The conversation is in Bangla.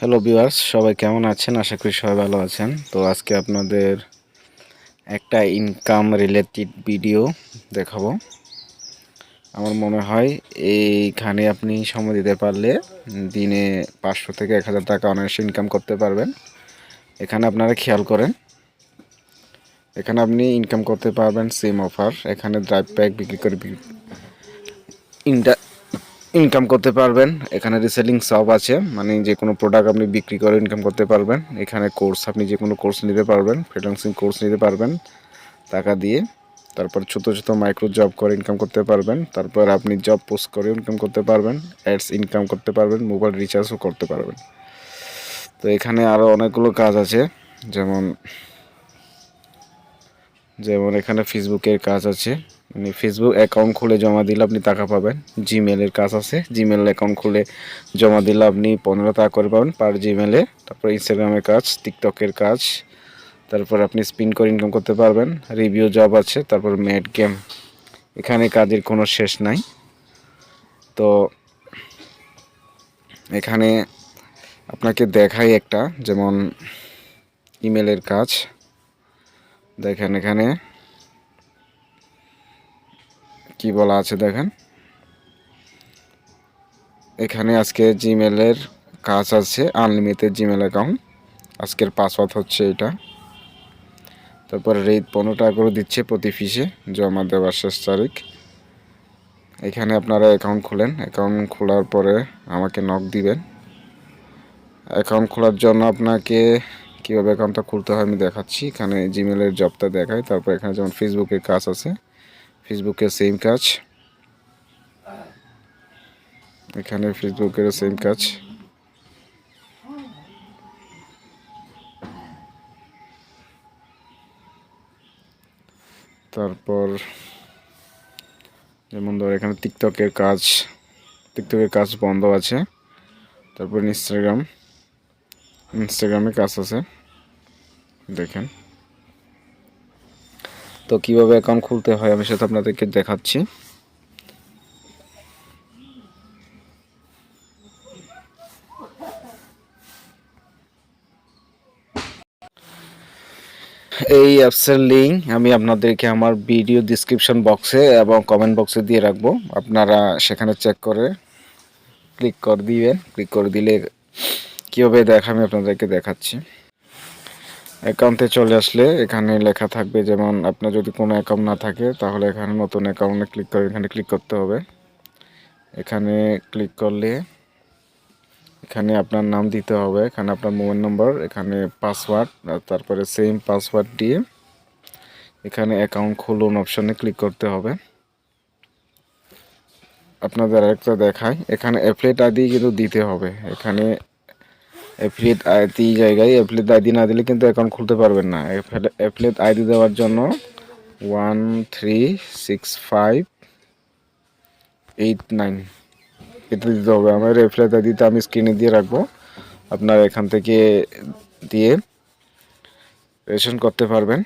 হ্যালো ভিউয়ার্স, সবাই কেমন আছেন? আশা করি সবাই ভালো আছেন। তো আজকে আপনাদের একটা ইনকাম রিলেটেড ভিডিও দেখাবো। আমার মনে হয় এইখানে আপনি সময় দিতে পারলে দিনে 500 থেকে 1000 টাকা অনায়াসে ইনকাম করতে পারবেন। এখানে আপনারা খেয়াল করেন, এখানে আপনি ইনকাম করতে পারবেন সিম অফার। এখানে ড্রাইভ প্যাক বিক্রি করে ইনকাম করতে পারবেন। এখানে রিসেলিং শপ আছে, মানে যে কোনো প্রোডাক্ট আপনি বিক্রি করে ইনকাম করতে পারবেন। এখানে কোর্স, আপনি যে কোনো কোর্স নিতে পারবেন, ফ্রিল্যান্সিং কোর্স নিতে পারবেন টাকা দিয়ে। তারপর ছোট ছোট মাইক্রো জব করে ইনকাম করতে পারবেন। তারপর আপনি জব পোস্ট করে ইনকাম করতে পারবেন, অ্যাডস ইনকাম করতে পারবেন, মোবাইল রিচার্জও করতে পারবেন। তো এখানে আরও অনেকগুলো কাজ আছে, যেমন যেমন এখানে ফেসবুকের কাজ আছে, মানে ফেসবুক অ্যাকাউন্ট খুলে জমা দিলে আপনি টাকা পাবেন। জিমেলের কাজ আছে, জিমেল অ্যাকাউন্ট খুলে জমা দিলে আপনি 15 টাকা করে পাবেন পার জিমেলে। তারপর ইনস্টাগ্রামের কাজ, টিকটকের কাজ, তারপর আপনি স্পিন করে ইনকাম করতে পারবেন। রিভিউ জব আছে, তারপর ম্যাড গেম। এখানে কাজের কোনো শেষ নাই। তো এখানে আপনাকে দেখাই একটা, যেমন ইমেলের কাজ দেখেন। এখানে কি বলা আছে দেখেন, এখানে আজকে জিমেলের কাজ আছে, আনলিমিটেড জিমেল অ্যাকাউন্ট। আজকের পাসওয়ার্ড হচ্ছে এটা। তারপরে রেট 15 টাকা করে দিচ্ছে প্রতি ফিসে, জমা দেওয়ার শেষ তারিখ। এখানে আপনারা অ্যাকাউন্ট খোলেন, অ্যাকাউন্ট খোলার পরে আমাকে নক দিবেন। অ্যাকাউন্ট খোলার জন্য আপনাকে কীভাবে অ্যাকাউন্টটা খুলতে হয় আমি দেখাচ্ছি। এখানে জিমেলের জবটা দেখায়। তারপর এখানে যেমন ফেসবুকের কাজ আছে, ফেসবুকের সেম কাজ। এখানে ফেসবুকের সেম কাজ। তারপর যেমন ধর এখানে টিকটকের কাজ বন্ধ আছে। তারপর ইনস্টাগ্রামে কাজ আছে দেখেন। তো কিভাবে অ্যাকাউন্ট খুলতে হয় আমি সেটা আপনাদেরকে দেখাচ্ছি। এই অ্যাপসের লিঙ্ক আমি আপনাদেরকে আমার ভিডিও ডিসক্রিপশন বক্সে এবং কমেন্ট বক্সে দিয়ে রাখবো। আপনারা সেখানে চেক করে ক্লিক করে দিবেন। ক্লিক করে দিলে কীভাবে আমি আপনাদেরকে দেখাচ্ছি। অ্যাকাউন্টে চলে আসলে এখানে লেখা থাকবে, যেমন আপনার যদি কোনো অ্যাকাউন্ট না থাকে তাহলে এখানে নতুন অ্যাকাউন্টে ক্লিক করে এখানে ক্লিক করতে হবে। এখানে ক্লিক করলে এখানে আপনার নাম দিতে হবে, এখানে আপনার মোবাইল নম্বর, এখানে পাসওয়ার্ড, তারপরে সেম পাসওয়ার্ড দিয়ে এখানে অ্যাকাউন্ট খুলুন অপশনে ক্লিক করতে হবে। আপনাদের আরেকটা দেখায়, এখানে অ্যাফিলিয়েট আইডি কিন্তু দিতে হবে। এখানে অ্যাফিলিয়েট আইডি জায়গায় অ্যাফিলিয়েট আইডি না দিলে কিন্তু অ্যাকাউন্ট খুলতে পারবেন না। অ্যাফিলিয়েট আইডি দেওয়ার জন্য 136589 এটা দিতে হবে। আমার অ্যাফিলিয়েট আইডিটা আমি স্ক্রিনে দিয়ে রাখবো, আপনারা এখান থেকে দিয়ে রেজিস্ট্রেশন করতে পারবেন।